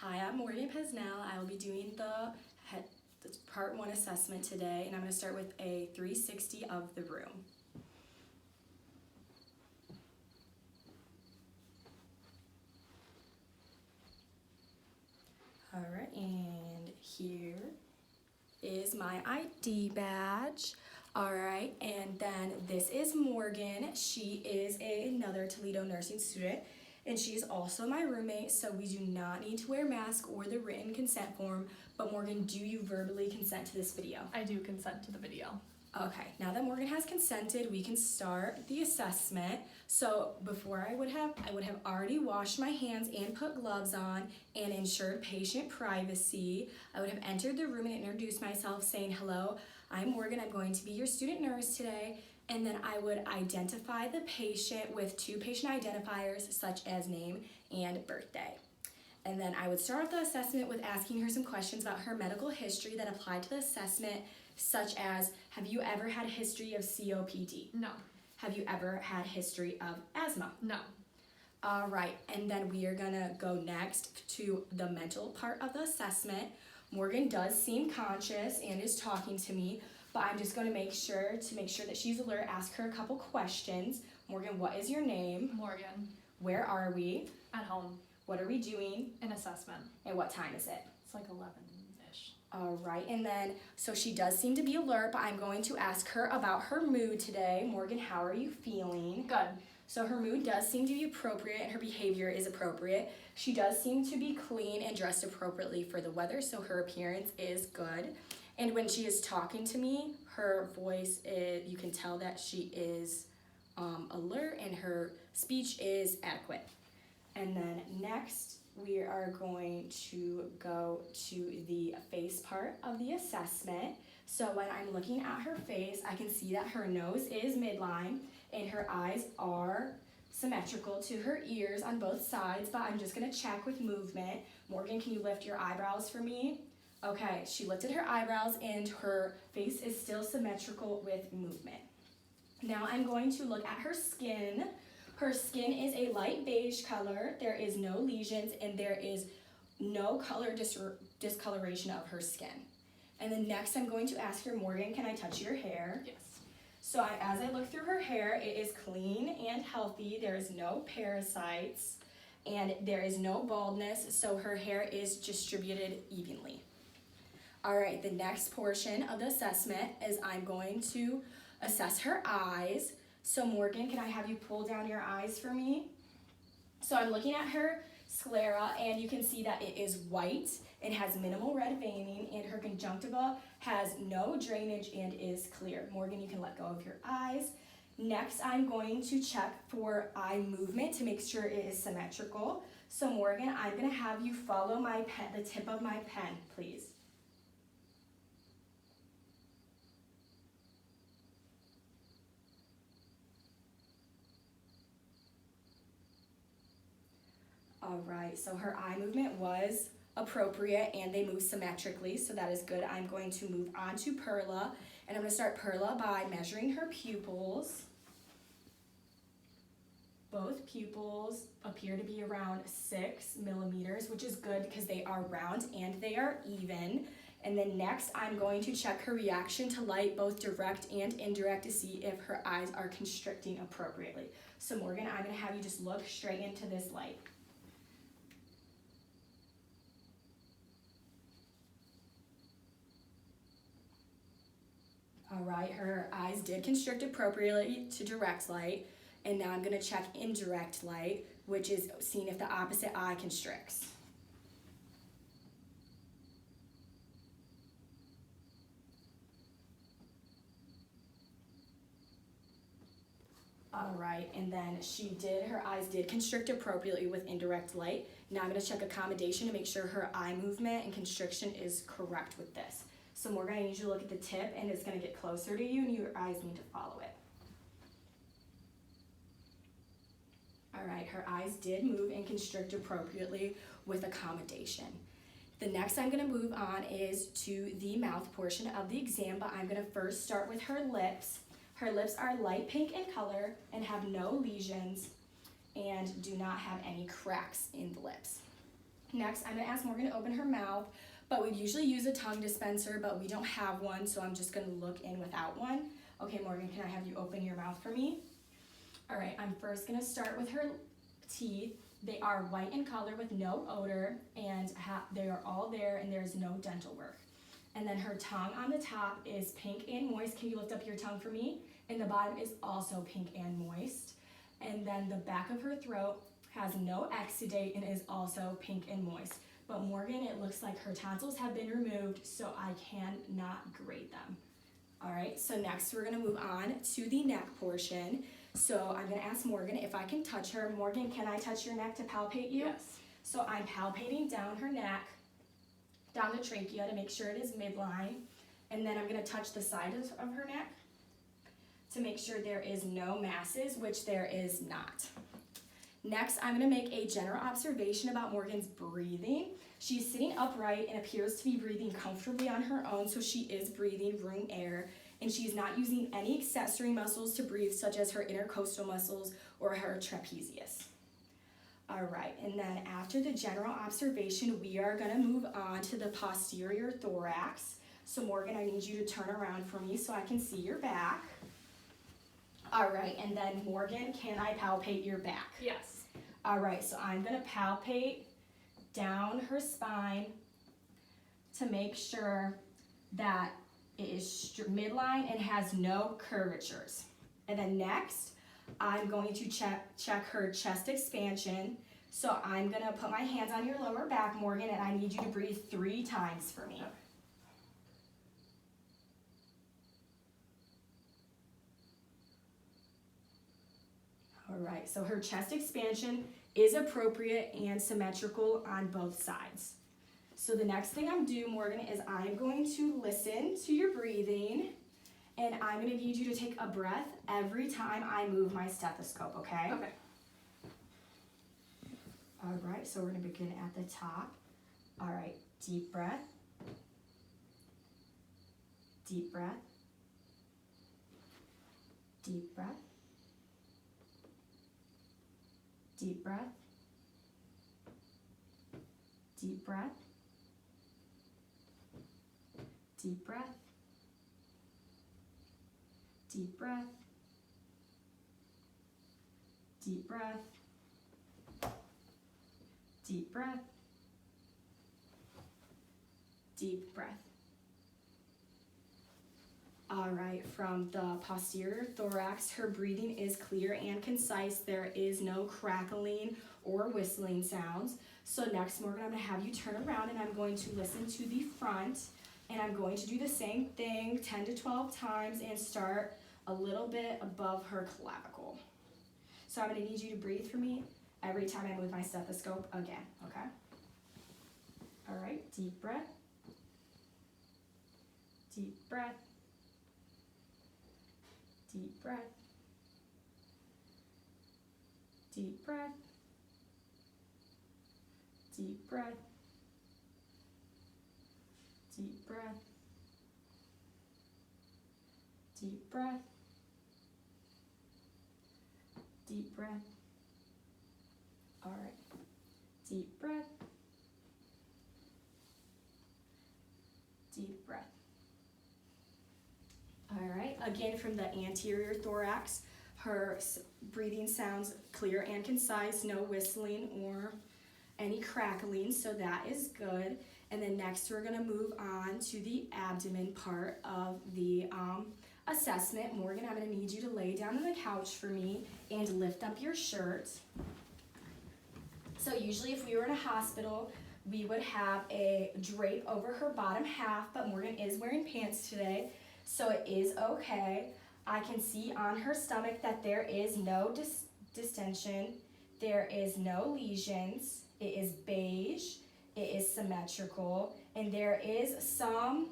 Hi, I'm Morgan Pesnell. I will be doing the Part 1 assessment today, and I'm going to start with a 360 of the room. Alright, and here is my ID badge. Alright, and then this is Morgan. She is another Toledo nursing student, and she is also my roommate, so we do not need to wear a mask or the written consent form. But Morgan, do you verbally consent to this video? I do consent to the video. Okay, now that Morgan has consented, we can start the assessment. So before I would have already washed my hands and put gloves on and ensured patient privacy. I would have entered the room and introduced myself saying, hello, I'm Morgan, I'm going to be your student nurse today. And then I would identify the patient with 2 patient identifiers such as name and birthday. And then I would start off the assessment with asking her some questions about her medical history that apply to the assessment, such as, have you ever had a history of COPD? No. Have you ever had a history of asthma? No. All right, and then we are gonna go next to the mental part of the assessment. Morgan does seem conscious and is talking to me, but I'm just gonna make sure that she's alert, ask her a couple questions. Morgan, what is your name? Morgan. Where are we? At home. What are we doing? An assessment. And what time is it? It's like 11-ish. All right, and then, so she does seem to be alert, but I'm going to ask her about her mood today. Morgan, how are you feeling? Good. So her mood does seem to be appropriate and her behavior is appropriate. She does seem to be clean and dressed appropriately for the weather, so her appearance is good. And when she is talking to me, her voice, you can tell that she is alert and her speech is adequate. And then next, we are going to go to the face part of the assessment. So when I'm looking at her face, I can see that her nose is midline and her eyes are symmetrical to her ears on both sides, but I'm just gonna check with movement. Morgan, can you lift your eyebrows for me? Okay, she lifted her eyebrows and her face is still symmetrical with movement. Now I'm going to look at her skin. Her skin is a light beige color, there is no lesions, and there is no color discoloration of her skin. And then next I'm going to ask her, Morgan, can I touch your hair? Yes. So as I look through her hair, it is clean and healthy, there is no parasites, and there is no baldness, so her hair is distributed evenly. All right, the next portion of the assessment is I'm going to assess her eyes. So Morgan, can I have you pull down your eyes for me? So I'm looking at her sclera and you can see that it is white and has minimal red veining and her conjunctiva has no drainage and is clear. Morgan, you can let go of your eyes. Next, I'm going to check for eye movement to make sure it is symmetrical. So Morgan, I'm gonna have you follow my pen, the tip of my pen, please. All right, so her eye movement was appropriate and they move symmetrically, so that is good. I'm going to move on to Perla, and I'm going to start Perla by measuring her pupils. Both pupils appear to be around 6 millimeters, which is good because they are round and they are even. And then next, I'm going to check her reaction to light, both direct and indirect, to see if her eyes are constricting appropriately. So Morgan, I'm going to have you just look straight into this light. All right, her eyes did constrict appropriately to direct light, and now I'm going to check indirect light, which is seeing if the opposite eye constricts. All right, and then her eyes did constrict appropriately with indirect light. Now I'm going to check accommodation to make sure her eye movement and constriction is correct with this. So Morgan, I need you to look at the tip and it's going to get closer to you and your eyes need to follow it. All right, her eyes did move and constrict appropriately with accommodation. The next I'm going to move on is to the mouth portion of the exam, but I'm going to first start with her lips. Her lips are light pink in color and have no lesions and do not have any cracks in the lips. Next, I'm gonna ask Morgan to open her mouth, but we usually use a tongue dispenser, but we don't have one, so I'm just gonna look in without one. Okay, Morgan, can I have you open your mouth for me? All right, I'm first gonna start with her teeth. They are white in color with no odor, and they are all there, and there's no dental work. And then her tongue on the top is pink and moist. Can you lift up your tongue for me? And the bottom is also pink and moist. And then the back of her throat has no exudate and is also pink and moist. But Morgan, it looks like her tonsils have been removed, so I cannot grade them. All right, so next we're gonna move on to the neck portion. So I'm gonna ask Morgan if I can touch her. Morgan, can I touch your neck to palpate you? Yes. So I'm palpating down her neck, down the trachea to make sure it is midline. And then I'm gonna touch the side of her neck to make sure there is no masses, which there is not. Next, I'm gonna make a general observation about Morgan's breathing. She's sitting upright and appears to be breathing comfortably on her own, so she is breathing room air, and she's not using any accessory muscles to breathe, such as her intercostal muscles or her trapezius. All right, and then after the general observation, we are gonna move on to the posterior thorax. So Morgan, I need you to turn around for me so I can see your back. All right, and then Morgan, can I palpate your back? Yes. All right, so I'm gonna palpate down her spine to make sure that it is midline and has no curvatures. And then next, I'm going to check her chest expansion. So I'm gonna put my hands on your lower back, Morgan, and I need you to breathe 3 times for me. Okay. All right, so her chest expansion is appropriate and symmetrical on both sides. So the next thing I'm doing, Morgan, is I'm going to listen to your breathing, and I'm gonna need you to take a breath every time I move my stethoscope, okay? Okay. All right, so we're gonna begin at the top. All right, deep breath. Deep breath. Deep breath. Deep breath. Deep breath. Deep breath. Deep breath. Deep breath. Deep breath. Deep breath. All right, from the posterior thorax, her breathing is clear and concise. There is no crackling or whistling sounds. So next, Morgan, I'm gonna have you turn around and I'm going to listen to the front, and I'm going to do the same thing 10 to 12 times and start a little bit above her clavicle. So I'm gonna need you to breathe for me every time I move my stethoscope again, okay? All right, deep breath. Deep breath. Deep breath. Deep breath. Deep breath. Deep breath. Deep breath. Deep breath. All right. Deep breath. Deep breath. All right, again from the anterior thorax, her breathing sounds clear and concise, no whistling or any crackling, so that is good. And then next we're gonna move on to the abdomen part of the assessment. Morgan, I'm gonna need you to lay down on the couch for me and lift up your shirt. So usually if we were in a hospital, we would have a drape over her bottom half, but Morgan is wearing pants today, so it is okay. I can see on her stomach that there is no distension, there is no lesions, it is beige, it is symmetrical, and there is some,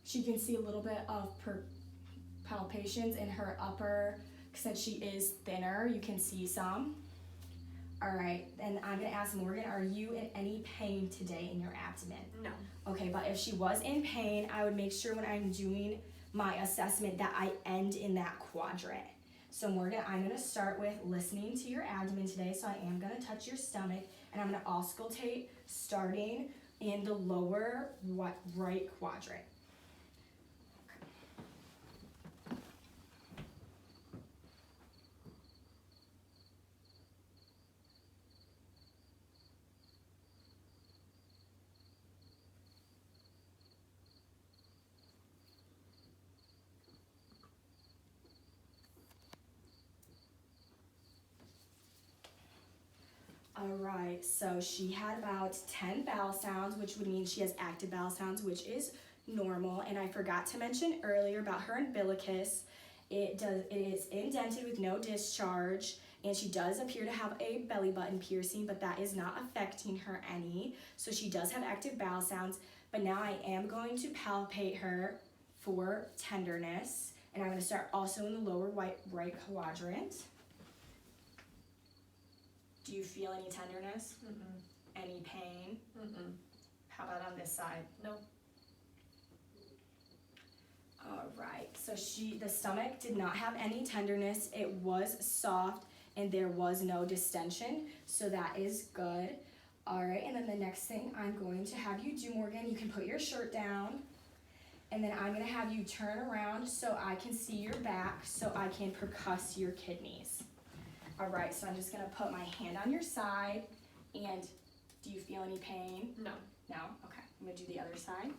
she can see a little bit of palpations in her upper, since she is thinner, you can see some. All right, and I'm gonna ask Morgan, are you in any pain today in your abdomen? No. Okay, but if she was in pain, I would make sure when I'm doing my assessment that I end in that quadrant. So Morgan, I'm gonna start with listening to your abdomen today. So I am gonna touch your stomach, and I'm gonna auscultate starting in the lower right quadrant. Alright, so she had about 10 vowel sounds, which would mean she has active vowel sounds, which is normal. And I forgot to mention earlier about her umbilicus. It is indented with no discharge, and she does appear to have a belly button piercing, but that is not affecting her any. So she does have active vowel sounds, but now I am going to palpate her for tenderness. And I'm going to start also in the lower right quadrant. Do you feel any tenderness? Mm-mm. Any pain? Mm-mm. How about on this side? No. All right, so the stomach did not have any tenderness. It was soft and there was no distension, so that is good. All right, and then the next thing I'm going to have you do, Morgan, you can put your shirt down, and then I'm gonna have you turn around so I can see your back so I can percuss your kidneys. All right, so I'm just gonna put my hand on your side, and do you feel any pain? No. No? Okay, I'm gonna do the other side.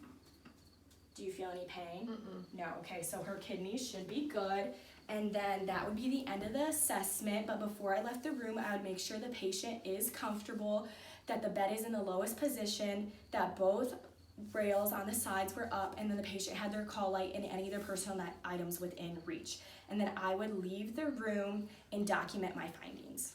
Do you feel any pain? Mm-mm. No, okay, so her kidneys should be good. And then that would be the end of the assessment, but before I left the room, I would make sure the patient is comfortable, that the bed is in the lowest position, that both rails on the sides were up, and then the patient had their call light and any of their personal items within reach. And then I would leave the room and document my findings.